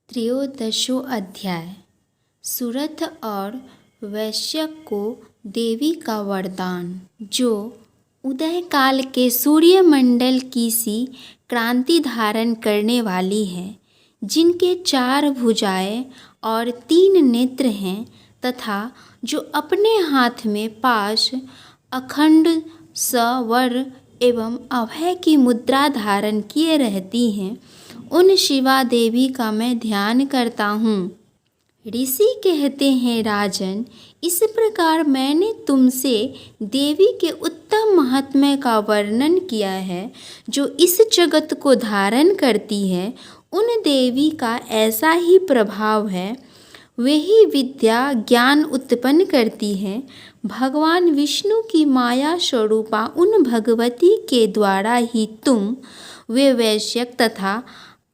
त्रयोदशो अध्याय। सुरथ और वैश्य को देवी का वरदान। जो उदय काल के सूर्यमंडल की सी क्रांति धारण करने वाली है, जिनके 4 भुजाएं और 3 नेत्र हैं, तथा जो अपने हाथ में पाश, अखंड सवर एवं अभय की मुद्रा धारण किए रहती हैं, उन शिवा देवी का मैं ध्यान करता हूँ। ऋषि कहते हैं, राजन, इस प्रकार मैंने तुमसे देवी के उत्तम महात्म्य का वर्णन किया है, जो इस जगत को धारण करती है। उन देवी का ऐसा ही प्रभाव है, वही विद्या ज्ञान उत्पन्न करती है। भगवान विष्णु की माया स्वरूपा उन भगवती के द्वारा ही तुम, वे वैश्य तथा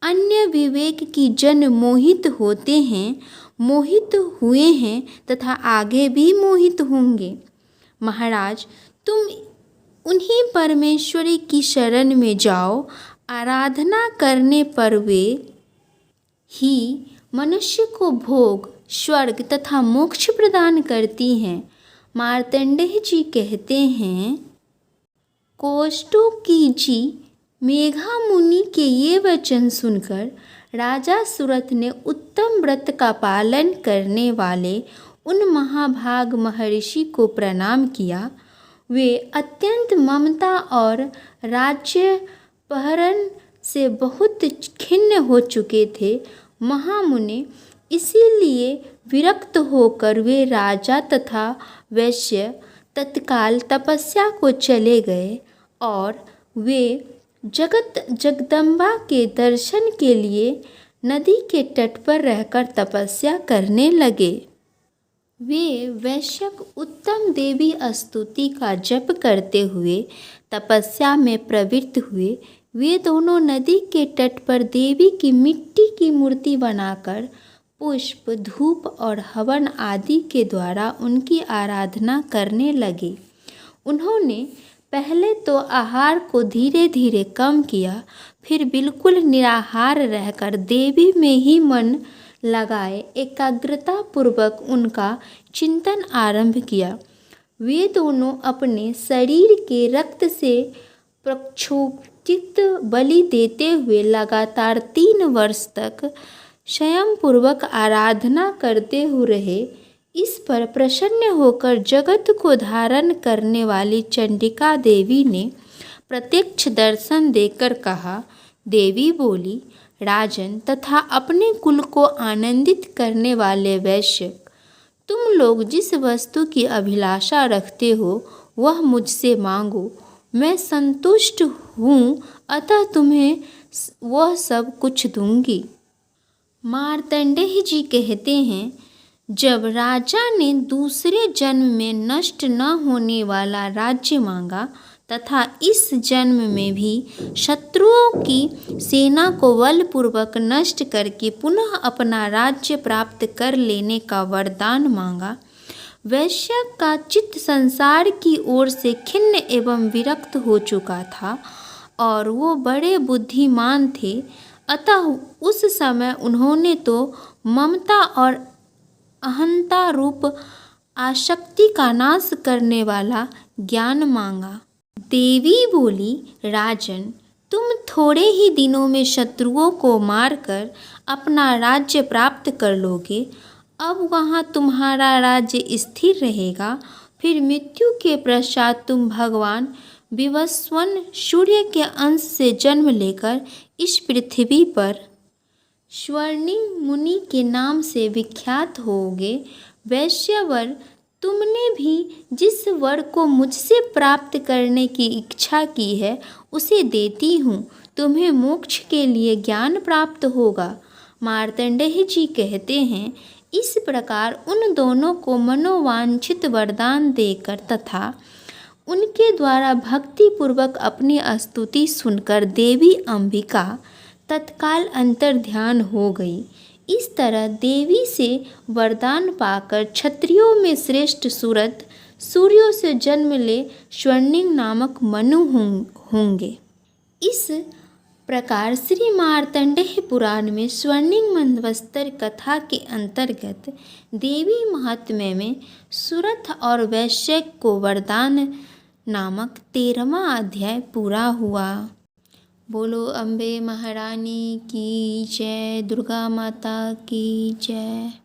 अन्य विवेक की जन मोहित होते हैं, मोहित हुए हैं तथा आगे भी मोहित होंगे। महाराज, तुम उन्हीं परमेश्वरी की शरण में जाओ। आराधना करने पर वे ही मनुष्य को भोग, स्वर्ग तथा मोक्ष प्रदान करती हैं। मार्तंडेय जी कहते हैं, कोष्टों की जी मेघा मुनि के ये वचन सुनकर राजा सुरथ ने उत्तम व्रत का पालन करने वाले उन महाभाग महर्षि को प्रणाम किया। वे अत्यंत ममता और राज्य पहरण से बहुत खिन्न हो चुके थे। महामुनि इसीलिए विरक्त होकर वे राजा तथा वैश्य तत्काल तपस्या को चले गए और वे जगदम्बा के दर्शन के लिए नदी के तट पर रहकर तपस्या करने लगे। वे वैश्य उत्तम देवी स्तुति का जप करते हुए तपस्या में प्रवृत्त हुए। वे दोनों नदी के तट पर देवी की मिट्टी की मूर्ति बनाकर पुष्प, धूप और हवन आदि के द्वारा उनकी आराधना करने लगे। उन्होंने पहले तो आहार को धीरे धीरे कम किया, फिर बिल्कुल निराहार रहकर देवी में ही मन लगाए एकाग्रता पूर्वक उनका चिंतन आरंभ किया। वे दोनों अपने शरीर के रक्त से प्रक्षोभित बलि देते हुए लगातार 3 वर्ष तक स्वयं पूर्वक आराधना करते हुए रहे। इस पर प्रसन्न होकर जगत को धारण करने वाली चंडिका देवी ने प्रत्यक्ष दर्शन देकर कहा। देवी बोली, राजन तथा अपने कुल को आनंदित करने वाले वैश्य, तुम लोग जिस वस्तु की अभिलाषा रखते हो वह मुझसे मांगो, मैं संतुष्ट हूँ, अतः तुम्हें वह सब कुछ दूंगी। मार्तंडेय जी कहते हैं, जब राजा ने दूसरे जन्म में नष्ट न होने वाला राज्य मांगा तथा इस जन्म में भी शत्रुओं की सेना को बलपूर्वक नष्ट करके पुनः अपना राज्य प्राप्त कर लेने का वरदान मांगा, वैश्य का चित्त संसार की ओर से खिन्न एवं विरक्त हो चुका था और वो बड़े बुद्धिमान थे। अतः उस समय उन्होंने तो ममता और अहंता रूप आसक्ति का नाश करने वाला ज्ञान मांगा। देवी बोली, राजन, तुम थोड़े ही दिनों में शत्रुओं को मारकर अपना राज्य प्राप्त कर लोगे। अब वहाँ तुम्हारा राज्य स्थिर रहेगा। फिर मृत्यु के पश्चात तुम भगवान विवस्वान सूर्य के अंश से जन्म लेकर इस पृथ्वी पर स्वर्णिम मुनि के नाम से विख्यात होगे। वैश्यवर, तुमने भी जिस वर को मुझसे प्राप्त करने की इच्छा की है उसे देती हूँ। तुम्हें मोक्ष के लिए ज्ञान प्राप्त होगा। मार्तंडेय जी कहते हैं, इस प्रकार उन दोनों को मनोवांछित वरदान देकर तथा उनके द्वारा भक्तिपूर्वक अपनी स्तुति सुनकर देवी अंबिका तत्काल अंतर ध्यान हो गई। इस तरह देवी से वरदान पाकर क्षत्रियों में श्रेष्ठ सुरथ सूर्यों से जन्म ले स्वर्णिम नामक मनु होंगे। इस प्रकार श्री मार्तंडेय पुराण में स्वर्णिम मंदवस्त्र कथा के अंतर्गत देवी महात्म्य में सुरथ और वैश्य को वरदान नामक 13वां अध्याय पूरा हुआ। बोलो अम्बे महारानी की जय, दुर्गा माता की जय।